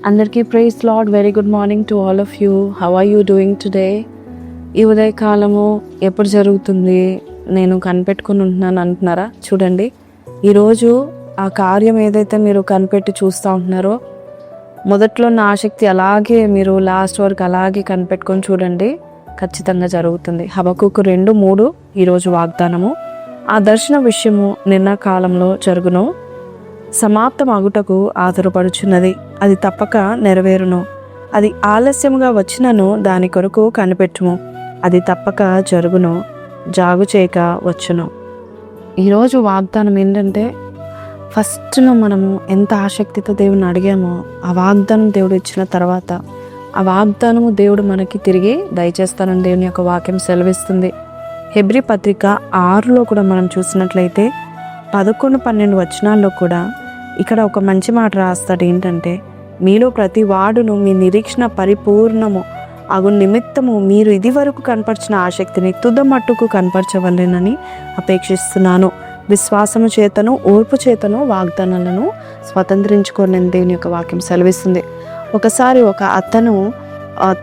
అందరికీ praise Lord. Very good morning to all of you. How are you doing today? ఈ ఉదయకాలము ఎప్పుడు జరుగుతుంది, నేను కనిపెట్టుకుని ఉంటున్నాను అంటున్నారా? చూడండి, ఈరోజు ఆ కార్యం ఏదైతే మీరు కనిపెట్టి చూస్తూ ఉంటున్నారో, మొదట్లో ఉన్న ఆసక్తి అలాగే మీరు లాస్ట్ వరకు అలాగే కనిపెట్టుకొని చూడండి, ఖచ్చితంగా జరుగుతుంది. హబక్కూకు 2:3 ఈరోజు వాగ్దానము. ఆ దర్శన విషయము నిన్న కాలంలో జరుగును, సమాప్తం అగుటకు ఆతురపడుచున్నది, అది తప్పక నెరవేరును. అది ఆలస్యముగా వచ్చినను దాని కొరకు కనిపెట్టుము, అది తప్పక జరుగును, జాగు చేయక వచ్చును. ఈరోజు వాగ్దానం ఏంటంటే, ఫస్ట్లో మనము ఎంత ఆసక్తితో దేవుని అడిగామో, ఆ వాగ్దానం దేవుడు ఇచ్చిన తర్వాత ఆ వాగ్దానము దేవుడు మనకి తిరిగి దయచేస్తానని దేవుని యొక్క వాక్యం సెలవిస్తుంది. హెబ్రీ పత్రిక 6లో కూడా మనం చూసినట్లయితే 11-12 వచనాల్లో కూడా ఇక్కడ ఒక మంచి మాట రాస్తాడు. ఏంటంటే, మీలో ప్రతి వాడును మీ నిరీక్షణ పరిపూర్ణము అగు నిమిత్తము మీరు ఇది వరకు కనపరిచిన ఆసక్తిని తుదమట్టుకు కనపరచవలెనని అపేక్షిస్తున్నాను. విశ్వాసము చేతను ఓర్పు చేతను వాగ్దానాలను స్వతంత్రించుకోనని దేవుని యొక్క వాక్యం సెలవిస్తుంది. ఒకసారి ఒక అతను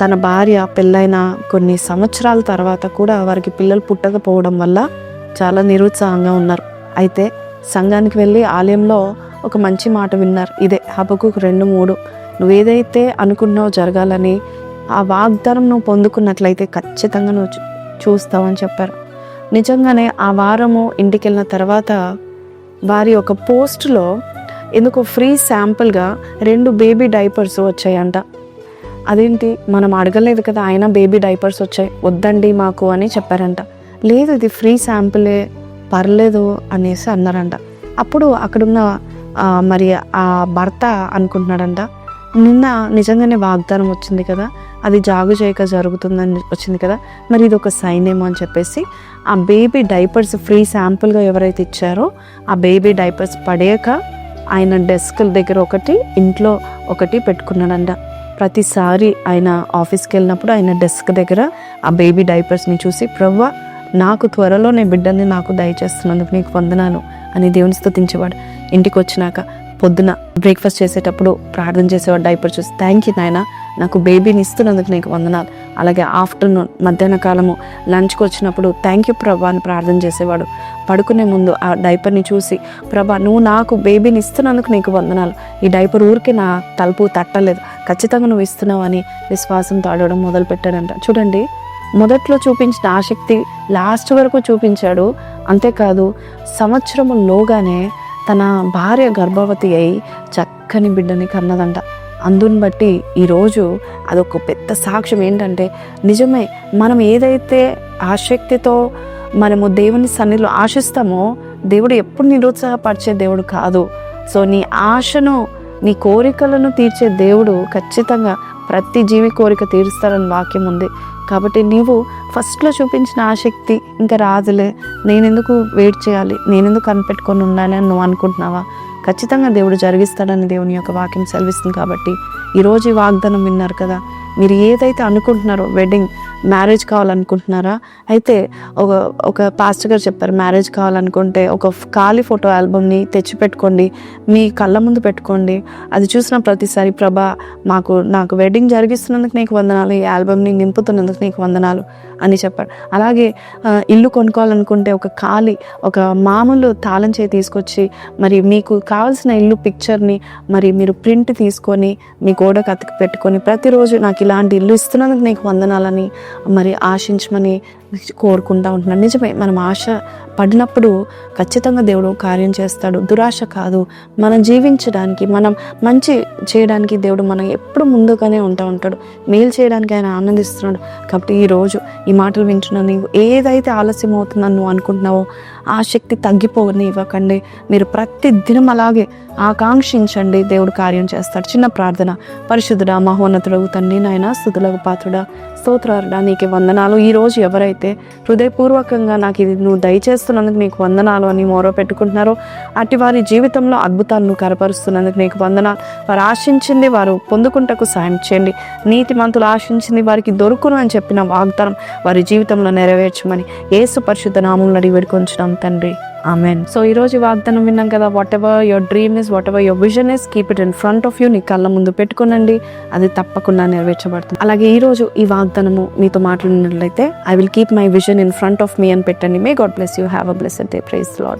తన భార్య పెళ్ళైన కొన్ని సంవత్సరాల తర్వాత కూడా వారికి పిల్లలు పుట్టకపోవడం వల్ల చాలా నిరుత్సాహంగా ఉన్నారు. అయితే సంఘానికి వెళ్ళి ఆలయంలో ఒక మంచి మాట విన్నారు. ఇదే హబక్కూకు 2:3, నువ్వు ఏదైతే అనుకున్నావో జరగాలని, ఆ వాగ్దానం నువ్వు పొందుకున్నట్లయితే ఖచ్చితంగా నువ్వు చూస్తావని చెప్పారు. నిజంగానే ఆ వారము ఇంటికి వెళ్ళిన తర్వాత వారి ఒక పోస్ట్లో ఎందుకో ఫ్రీ శాంపుల్గా 2 బేబీ డైపర్స్ వచ్చాయంట. అదేంటి, మనం అడగలేదు కదా, ఆయన బేబీ డైపర్స్ వచ్చాయి, వద్దండి మాకు అని చెప్పారంట. లేదు, ఇది ఫ్రీ శాంపులే, పర్లేదు అనేసి అన్నారంట. అప్పుడు అక్కడున్న మరి ఆ భర్త అనుకుంటున్నాడంట, నిన్న నిజంగానే వాగ్దానం వచ్చింది కదా, అది జాగు చేయక జరుగుతుందని వచ్చింది కదా, మరి ఇది ఒక సైన్ ఏమో అని చెప్పేసి ఆ బేబీ డైపర్స్ ఫ్రీ శాంపుల్గా ఎవరైతే ఇచ్చారో ఆ బేబీ డైపర్స్ పడేయక ఆయన డెస్క్ దగ్గర ఒకటి, ఇంట్లో ఒకటి పెట్టుకున్నాడంట. ప్రతిసారి ఆయన ఆఫీస్కి వెళ్ళినప్పుడు ఆయన డెస్క్ దగ్గర ఆ బేబీ డైపర్స్ని చూసి, ప్రభువా నాకు త్వరలో నీ బిడ్డని నాకు దయచేస్తున్నందుకు నీకు వందనాలు అని దేవుని స్తుతించేవాడు. ఇంటికి వచ్చినాక పొద్దున బ్రేక్ఫాస్ట్ చేసేటప్పుడు ప్రార్థన చేసేవాడు, డైపర్ చూసి, థ్యాంక్ యూ నాయన, నాకు బేబీని ఇస్తున్నందుకు నీకు వందనాలు. అలాగే ఆఫ్టర్నూన్ మధ్యాహ్న కాలము లంచ్కి వచ్చినప్పుడు థ్యాంక్ యూ ప్రభా అని ప్రార్థన చేసేవాడు. పడుకునే ముందు ఆ డైపర్ని చూసి, ప్రభా నువ్వు నాకు బేబీని ఇస్తున్నందుకు నీకు వందనాలు, ఈ డైపర్ ఊరికే నా తలుపు తట్టలేదు, ఖచ్చితంగా నువ్వు ఇస్తున్నావు అని విశ్వాసంతో అడగడం మొదలుపెట్టాడంట. చూడండి, మొదట్లో చూపించిన ఆసక్తి లాస్ట్ వరకు చూపించాడు. అంతేకాదు, సంవత్సరములోగానే తన భార్య గర్భవతి అయి చక్కని బిడ్డని కన్నదంట. అందుని బట్టి ఈరోజు అదొక పెద్ద సాక్ష్యం. ఏంటంటే, నిజమే, మనం ఏదైతే ఆసక్తితో మనము దేవుని సన్నిధిలో ఆశిస్తామో, దేవుడు ఎప్పుడు నిరుత్సాహపరిచే దేవుడు కాదు. సో నీ ఆశను, నీ కోరికలను తీర్చే దేవుడు ఖచ్చితంగా ప్రతి జీవి కోరిక తీరుస్తారని వాక్యం ఉంది. కాబట్టి నీవు ఫస్ట్లో చూపించిన ఆసక్తి ఇంకా రాదులే, నేనెందుకు వెయిట్ చేయాలి, నేనెందుకు కనిపెట్టుకొని ఉండాలి అని నువ్వు అనుకుంటున్నావా? ఖచ్చితంగా దేవుడు జరిగిస్తాడని దేవుని యొక్క వాక్యం సెలవిస్తుంది. కాబట్టి ఈరోజు ఈ వాగ్దానం విన్నారు కదా, మీరు ఏదైతే అనుకుంటున్నారో, వెడ్డింగ్ మ్యారేజ్ కావాలనుకుంటున్నారా? అయితే ఒక పాస్టర్ గారు చెప్పారు, మ్యారేజ్ కావాలనుకుంటే ఒక ఖాళీ ఫోటో ఆల్బమ్ని తెచ్చిపెట్టుకోండి, మీ కళ్ళ ముందు పెట్టుకోండి. అది చూసిన ప్రతిసారి, ప్రభా నాకు వెడ్డింగ్ జరిగిస్తున్నందుకు నీకు వందనాలు, ఈ ఆల్బమ్ని నింపుతున్నందుకు నీకు వందనాలు అని చెప్పాడు. అలాగే ఇల్లు కొనుక్కోవాలనుకుంటే ఒక మామూలు తాళం చేయి తీసుకొచ్చి, మరి మీకు కావాల్సిన ఇల్లు పిక్చర్ని మరి మీరు ప్రింట్ తీసుకొని మీ గోడకు అతికి పెట్టుకొని, ప్రతిరోజు నాకు ఇలాంటి ఇల్లు ఇస్తున్నందుకు నీకు వందనాలని మరి ఆశించమని కోరుకుంటూ ఉంటున్నాను. నిజమే, మనం ఆశ పడినప్పుడు ఖచ్చితంగా దేవుడు కార్యం చేస్తాడు. దురాశ కాదు, మనం జీవించడానికి, మనం మంచి చేయడానికి దేవుడు మనం ఎప్పుడు ముందుగానే ఉంటాడు. మేలు చేయడానికి ఆయన ఆనందిస్తున్నాడు. కాబట్టి ఈరోజు ఈ మాటలు వింటున్నా నీవు ఏదైతే ఆలస్యం అవుతుందని నువ్వు అనుకుంటున్నావో, ఆ శక్తి తగ్గిపోని ఇవ్వకండి. మీరు ప్రతి దినం అలాగే ఆకాంక్షించండి, దేవుడు కార్యం చేస్తాడు. చిన్న ప్రార్థన. పరిశుద్ధుడా, మహోన్నతుడగు తండ్రి, నాయన స్తుతులకు పాత్రుడా, స్తోత్రారుడా, నీకు వందనాలు. ఈరోజు ఎవరైతే హృదయపూర్వకంగా నాకు ఇది నువ్వు దయచేస్తున్నందుకు నీకు వందనాలు అని మోరో పెట్టుకుంటున్నారో, అటు వారి జీవితంలో అద్భుతాలను కనపరుస్తున్నందుకు నీకు వందనాలు. వారు ఆశించింది వారు పొందుకుంటకు సాయం చేయండి. నీతిమంతులు ఆశించింది వారికి దొరుకును అని చెప్పిన వాగ్దానం వారి జీవితంలో నెరవేర్చమని యేసు పరిశుద్ధ నామములో అడిగి వేడుకొంచున్నాం తండ్రి. ఆమెన్. సో ఈ రోజు వాగ్దానం విన్నాం కదా, what ever your dream is, what ever your vision is, keep it in front of you. నీ కళ్ళ ముందు పెట్టుకునండి, అది తప్పకుండా నెరవేర్చబడుతుంది. అలాగే ఈ రోజు ఈ వాగ్దానము మీతో మాట్లాడినట్లయితే, I will keep my vision in front of me అని పెట్టండి. May God bless you. Have a blessed day. Praise the lord.